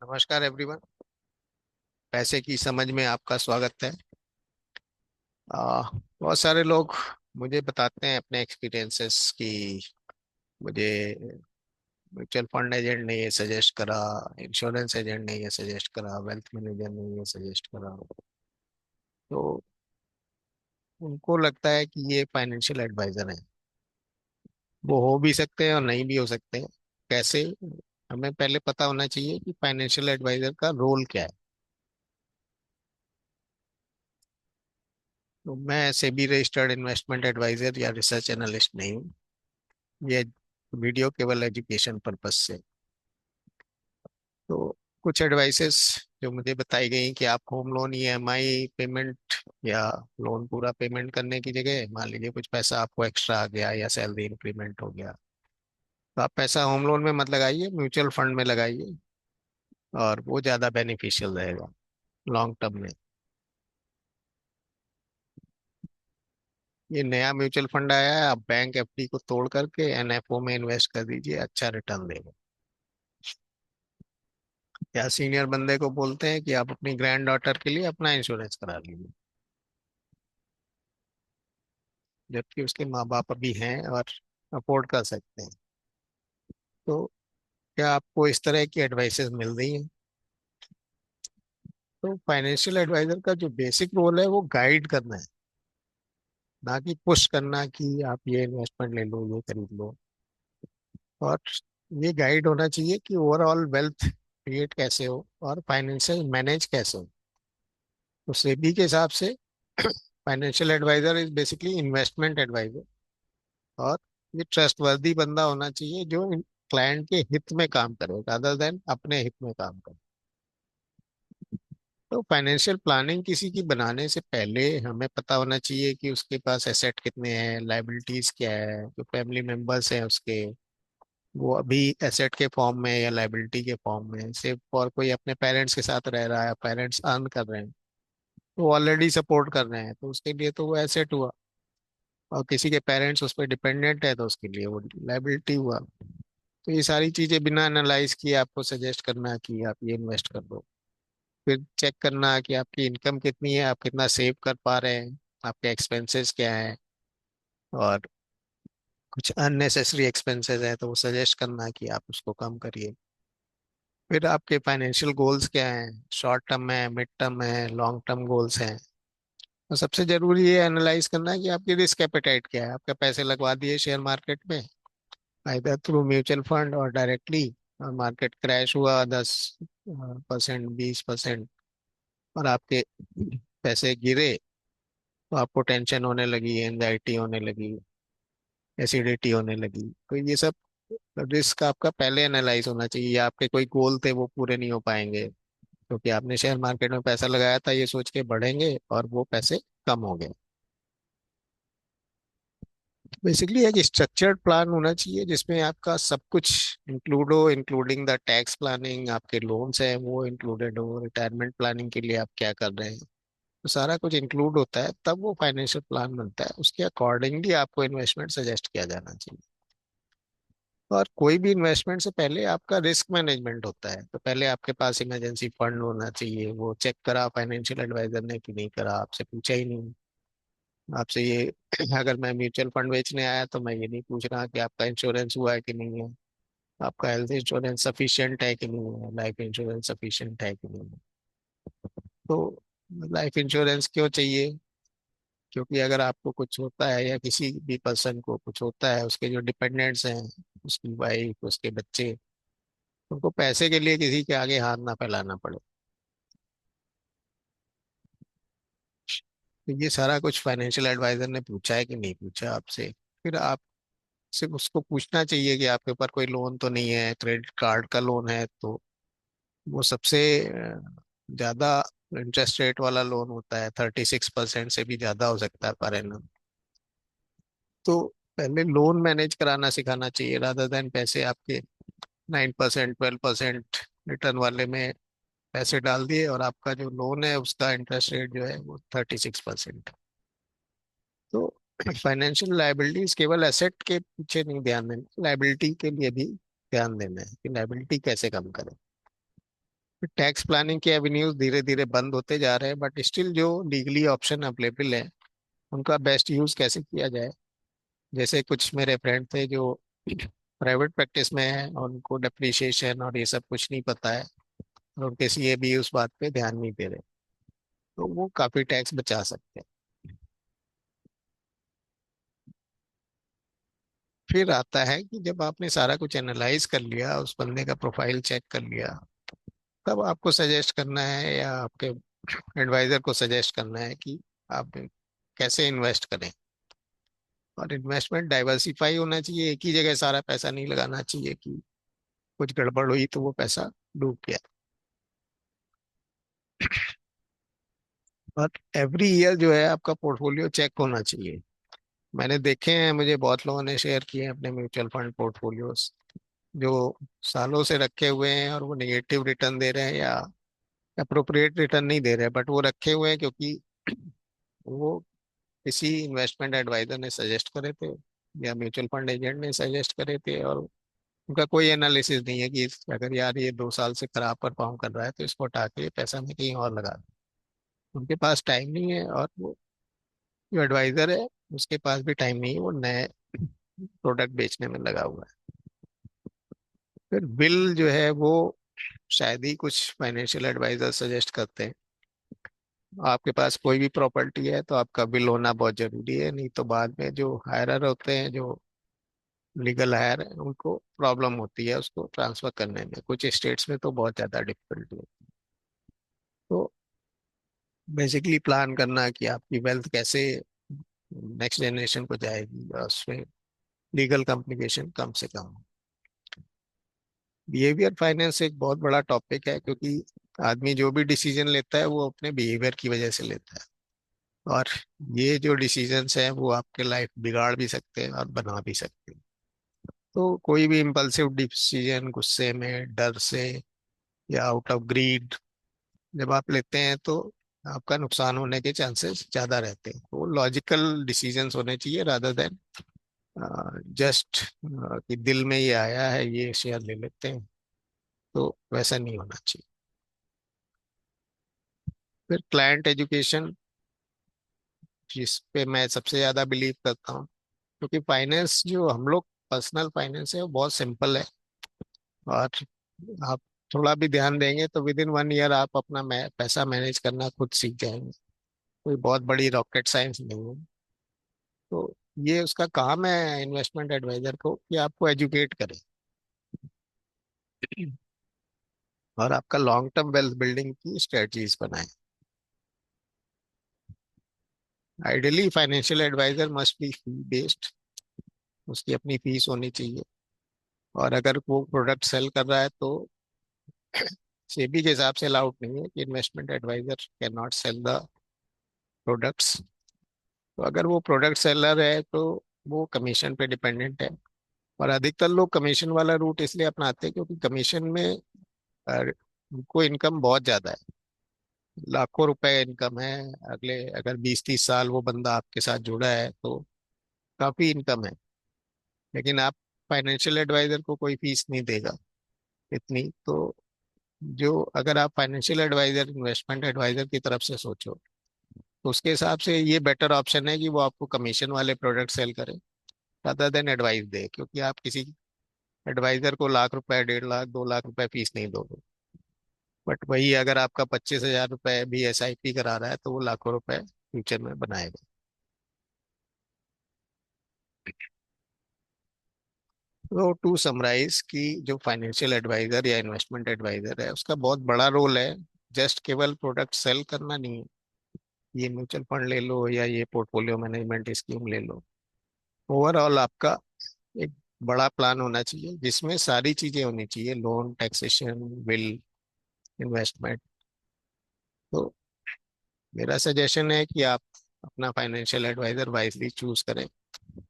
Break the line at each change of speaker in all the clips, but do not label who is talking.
नमस्कार एवरीवन। पैसे की समझ में आपका स्वागत है। बहुत सारे लोग मुझे बताते हैं अपने एक्सपीरियंसेस कि मुझे म्यूचुअल फंड एजेंट ने ये सजेस्ट करा, इंश्योरेंस एजेंट ने ये सजेस्ट करा, वेल्थ मैनेजर ने ये सजेस्ट करा। तो उनको लगता है कि ये फाइनेंशियल एडवाइजर है। वो हो भी सकते हैं और नहीं भी हो सकते हैं। कैसे? हमें पहले पता होना चाहिए कि फाइनेंशियल एडवाइजर का रोल क्या है। तो मैं सेबी रजिस्टर्ड इन्वेस्टमेंट एडवाइजर या रिसर्च एनालिस्ट नहीं हूँ। ये वीडियो केवल एजुकेशन पर्पस से। तो कुछ एडवाइसेस जो मुझे बताई गई कि आप होम लोन ईएमआई पेमेंट या लोन पूरा पेमेंट करने की जगह, मान लीजिए कुछ पैसा आपको एक्स्ट्रा आ गया या सैलरी इंक्रीमेंट हो गया, तो आप पैसा होम लोन में मत लगाइए, म्यूचुअल फंड में लगाइए और वो ज़्यादा बेनिफिशियल रहेगा लॉन्ग टर्म में। ये नया म्यूचुअल फंड आया है, आप बैंक एफडी को तोड़ करके एनएफओ में इन्वेस्ट कर दीजिए, अच्छा रिटर्न देगा। या सीनियर बंदे को बोलते हैं कि आप अपनी ग्रैंड डॉटर के लिए अपना इंश्योरेंस करा लीजिए, जबकि उसके माँ बाप अभी हैं और अफोर्ड कर सकते हैं। तो क्या आपको इस तरह की एडवाइसेस मिल रही हैं? तो फाइनेंशियल एडवाइजर का जो बेसिक रोल है वो गाइड करना है, ना कि पुश करना कि आप ये इन्वेस्टमेंट ले लो, ये खरीद लो। और ये गाइड होना चाहिए कि ओवरऑल वेल्थ क्रिएट कैसे हो और फाइनेंशियल मैनेज कैसे हो। तो सेबी के हिसाब से financial adviser is basically investment adviser. और ये ट्रस्टवर्दी बंदा होना चाहिए जो क्लाइंट के हित में काम करे रादर देन अपने हित में काम करे। तो फाइनेंशियल प्लानिंग किसी की बनाने से पहले हमें पता होना चाहिए कि उसके पास एसेट कितने हैं, लाइबिलिटीज क्या है, जो फैमिली मेंबर्स हैं उसके, वो अभी एसेट के फॉर्म में या लाइबिलिटी के फॉर्म में सिर्फ, और कोई अपने पेरेंट्स के साथ रह रहा है, पेरेंट्स अर्न कर रहे हैं, वो ऑलरेडी सपोर्ट कर रहे हैं तो उसके लिए तो वो एसेट हुआ। और किसी के पेरेंट्स उस पर डिपेंडेंट है तो उसके लिए वो लाइबिलिटी हुआ। तो ये सारी चीजें बिना एनालाइज किए आपको सजेस्ट करना कि आप ये इन्वेस्ट कर दो। फिर चेक करना कि आपकी इनकम कितनी है, आप कितना सेव कर पा रहे हैं, आपके एक्सपेंसेस क्या हैं, और कुछ अननेसेसरी एक्सपेंसेस है तो वो सजेस्ट करना कि आप उसको कम करिए। फिर आपके फाइनेंशियल गोल्स क्या हैं, शॉर्ट टर्म है, मिड टर्म है, लॉन्ग टर्म गोल्स हैं। और सबसे जरूरी ये एनालाइज करना है कि आपकी रिस्क एपेटाइट क्या है। आपके पैसे लगवा दिए शेयर मार्केट में, आइदर थ्रू म्यूचुअल फंड और डायरेक्टली, और मार्केट क्रैश हुआ 10%, 20%, और आपके पैसे गिरे, तो आपको टेंशन होने लगी, एंजाइटी होने लगी, एसिडिटी होने लगी। तो ये सब रिस्क आपका पहले एनालाइज होना चाहिए। या आपके कोई गोल थे वो पूरे नहीं हो पाएंगे क्योंकि आपने शेयर मार्केट में पैसा लगाया था ये सोच के बढ़ेंगे और वो पैसे कम हो गए। बेसिकली एक स्ट्रक्चर्ड प्लान होना चाहिए जिसमें आपका सब कुछ इंक्लूड हो, इंक्लूडिंग द टैक्स प्लानिंग, आपके लोन्स हैं वो इंक्लूडेड हो, रिटायरमेंट प्लानिंग के लिए आप क्या कर रहे हैं, तो सारा कुछ इंक्लूड होता है तब वो फाइनेंशियल प्लान बनता है। उसके अकॉर्डिंगली आपको इन्वेस्टमेंट सजेस्ट किया जाना चाहिए। और कोई भी इन्वेस्टमेंट से पहले आपका रिस्क मैनेजमेंट होता है, तो पहले आपके पास इमरजेंसी फंड होना चाहिए, वो चेक करा फाइनेंशियल एडवाइजर ने कि नहीं करा, आपसे पूछा ही नहीं। आपसे ये अगर मैं म्यूचुअल फंड बेचने आया तो मैं ये नहीं पूछ रहा कि आपका इंश्योरेंस हुआ है कि नहीं है, आपका हेल्थ इंश्योरेंस सफिशिएंट है कि नहीं है, लाइफ इंश्योरेंस सफिशिएंट है कि नहीं है। तो लाइफ इंश्योरेंस क्यों चाहिए? क्योंकि अगर आपको कुछ होता है या किसी भी पर्सन को कुछ होता है, उसके जो डिपेंडेंट्स हैं, उसकी वाइफ, उसके बच्चे, उनको पैसे के लिए किसी के आगे हाथ ना फैलाना पड़े। तो ये सारा कुछ फाइनेंशियल एडवाइजर ने पूछा है कि नहीं पूछा आपसे। फिर आप सिर्फ उसको पूछना चाहिए कि आपके ऊपर कोई लोन तो नहीं है, क्रेडिट कार्ड का लोन है तो वो सबसे ज्यादा इंटरेस्ट रेट वाला लोन होता है, 36% से भी ज्यादा हो सकता है पर एनम। तो पहले लोन मैनेज कराना सिखाना चाहिए रादर देन पैसे आपके 9%, 12% रिटर्न वाले में पैसे डाल दिए और आपका जो लोन है उसका इंटरेस्ट रेट जो है वो 36%। तो फाइनेंशियल लाइबिलिटीज केवल एसेट के पीछे नहीं ध्यान देना, लाइबिलिटी के लिए भी ध्यान देना है कि लाइबिलिटी कैसे कम करें। टैक्स प्लानिंग के एवेन्यूज धीरे धीरे बंद होते जा रहे हैं, बट स्टिल जो लीगली ऑप्शन अवेलेबल है उनका बेस्ट यूज कैसे किया जाए। जैसे कुछ मेरे फ्रेंड थे जो प्राइवेट प्रैक्टिस में है और उनको डिप्रिसिएशन और ये सब कुछ नहीं पता है, और उनके सीए भी उस बात पे ध्यान नहीं दे रहे, तो वो काफी टैक्स बचा सकते हैं। फिर आता है कि जब आपने सारा कुछ एनालाइज कर लिया, उस बंदे का प्रोफाइल चेक कर लिया, तब आपको सजेस्ट करना है या आपके एडवाइजर को सजेस्ट करना है कि आप कैसे इन्वेस्ट करें। और इन्वेस्टमेंट डाइवर्सिफाई होना चाहिए, एक ही जगह सारा पैसा नहीं लगाना चाहिए कि कुछ गड़बड़ हुई तो वो पैसा डूब गया। और एवरी ईयर जो है आपका पोर्टफोलियो चेक होना चाहिए। मैंने देखे हैं, मुझे बहुत लोगों ने शेयर किए हैं अपने म्यूचुअल फंड पोर्टफोलियोज जो सालों से रखे हुए हैं और वो नेगेटिव रिटर्न दे रहे हैं या अप्रोप्रिएट रिटर्न नहीं दे रहे, बट वो रखे हुए हैं क्योंकि वो किसी इन्वेस्टमेंट एडवाइजर ने सजेस्ट करे थे या म्यूचुअल फंड एजेंट ने सजेस्ट करे थे, और उनका कोई एनालिसिस नहीं है कि अगर यार ये 2 साल से खराब परफॉर्म कर रहा है तो इसको हटा के पैसा मैं कहीं और लगा दूं। उनके पास टाइम नहीं है, और वो जो एडवाइजर है उसके पास भी टाइम नहीं है, वो नए प्रोडक्ट बेचने में लगा हुआ है। फिर बिल जो है वो शायद ही कुछ फाइनेंशियल एडवाइजर सजेस्ट करते हैं। आपके पास कोई भी प्रॉपर्टी है तो आपका बिल होना बहुत जरूरी है, नहीं तो बाद में जो हायरर होते हैं, जो लीगल हायर है, उनको प्रॉब्लम होती है उसको ट्रांसफर करने में। कुछ स्टेट्स में तो बहुत ज्यादा डिफिकल्टी है। तो बेसिकली प्लान करना कि आपकी वेल्थ कैसे नेक्स्ट जनरेशन को जाएगी और उसमें लीगल कॉम्प्लिकेशन कम से कम हो। बिहेवियर फाइनेंस एक बहुत बड़ा टॉपिक है, क्योंकि आदमी जो भी डिसीजन लेता है वो अपने बिहेवियर की वजह से लेता है, और ये जो डिसीजंस हैं वो आपके लाइफ बिगाड़ भी सकते हैं और बना भी सकते हैं। तो कोई भी इम्पल्सिव डिसीजन गुस्से में, डर से या आउट ऑफ ग्रीड जब आप लेते हैं तो आपका नुकसान होने के चांसेस ज्यादा रहते हैं। तो लॉजिकल डिसीजंस होने चाहिए रादर देन जस्ट कि दिल में ये आया है ये शेयर ले लेते हैं, तो वैसा नहीं होना चाहिए। फिर क्लाइंट एजुकेशन, जिस पे मैं सबसे ज्यादा बिलीव करता हूँ, क्योंकि फाइनेंस जो हम लोग पर्सनल फाइनेंस है वो बहुत सिंपल है, और आप थोड़ा भी ध्यान देंगे तो विद इन 1 ईयर आप अपना पैसा मैनेज करना खुद सीख जाएंगे। कोई बहुत बड़ी रॉकेट साइंस नहीं है। तो ये उसका काम है इन्वेस्टमेंट एडवाइजर को कि आपको एजुकेट करे और आपका लॉन्ग टर्म वेल्थ बिल्डिंग की स्ट्रेटजीज बनाए। Ideally financial adviser must be fee based, उसकी अपनी फीस होनी चाहिए। और अगर वो प्रोडक्ट सेल कर रहा है तो सेबी के हिसाब से अलाउड नहीं है कि investment adviser can not sell the products. तो अगर वो प्रोडक्ट सेलर है तो वो कमीशन पे डिपेंडेंट है। और अधिकतर लोग कमीशन वाला रूट इसलिए अपनाते हैं क्योंकि कमीशन में उनको इनकम बहुत ज्यादा है, लाखों रुपए इनकम है। अगले अगर 20-30 साल वो बंदा आपके साथ जुड़ा है तो काफी इनकम है। लेकिन आप फाइनेंशियल एडवाइजर को कोई फीस नहीं देगा इतनी। तो जो अगर आप फाइनेंशियल एडवाइजर इन्वेस्टमेंट एडवाइजर की तरफ से सोचो तो उसके हिसाब से ये बेटर ऑप्शन है कि वो आपको कमीशन वाले प्रोडक्ट सेल करे rather देन एडवाइस दे, क्योंकि आप किसी एडवाइजर को लाख रुपए, 1.5 लाख, 2 लाख रुपए फीस नहीं दोगे। बट वही अगर आपका 25,000 रुपए भी एसआईपी करा रहा है तो वो लाखों रुपए फ्यूचर में बनाएगा। तो टू समराइज कि जो फाइनेंशियल एडवाइजर या इन्वेस्टमेंट एडवाइजर है उसका बहुत बड़ा रोल है, जस्ट केवल प्रोडक्ट सेल करना नहीं है। ये म्यूचुअल फंड ले लो या ये पोर्टफोलियो मैनेजमेंट स्कीम ले लो, ओवरऑल आपका एक बड़ा प्लान होना चाहिए जिसमें सारी चीजें होनी चाहिए, लोन, टैक्सेशन, बिल, इन्वेस्टमेंट। तो मेरा सजेशन है कि आप अपना फाइनेंशियल एडवाइजर वाइजली चूज करें।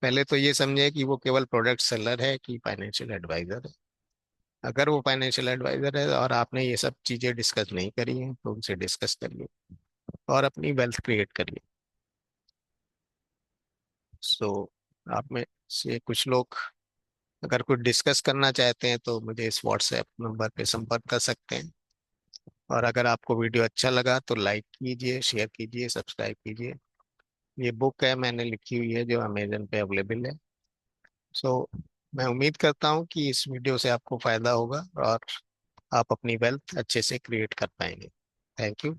पहले तो ये समझे कि वो केवल प्रोडक्ट सेलर है कि फाइनेंशियल एडवाइजर है। अगर वो फाइनेंशियल एडवाइजर है और आपने ये सब चीजें डिस्कस नहीं करी हैं तो उनसे डिस्कस करिए और अपनी वेल्थ क्रिएट करिए। सो आप में से कुछ लोग अगर कुछ डिस्कस करना चाहते हैं तो मुझे इस व्हाट्सएप नंबर पे संपर्क कर सकते हैं। और अगर आपको वीडियो अच्छा लगा तो लाइक कीजिए, शेयर कीजिए, सब्सक्राइब कीजिए। ये बुक है, मैंने लिखी हुई है, जो अमेजन पे अवेलेबल है। सो मैं उम्मीद करता हूँ कि इस वीडियो से आपको फायदा होगा और आप अपनी वेल्थ अच्छे से क्रिएट कर पाएंगे। Thank you.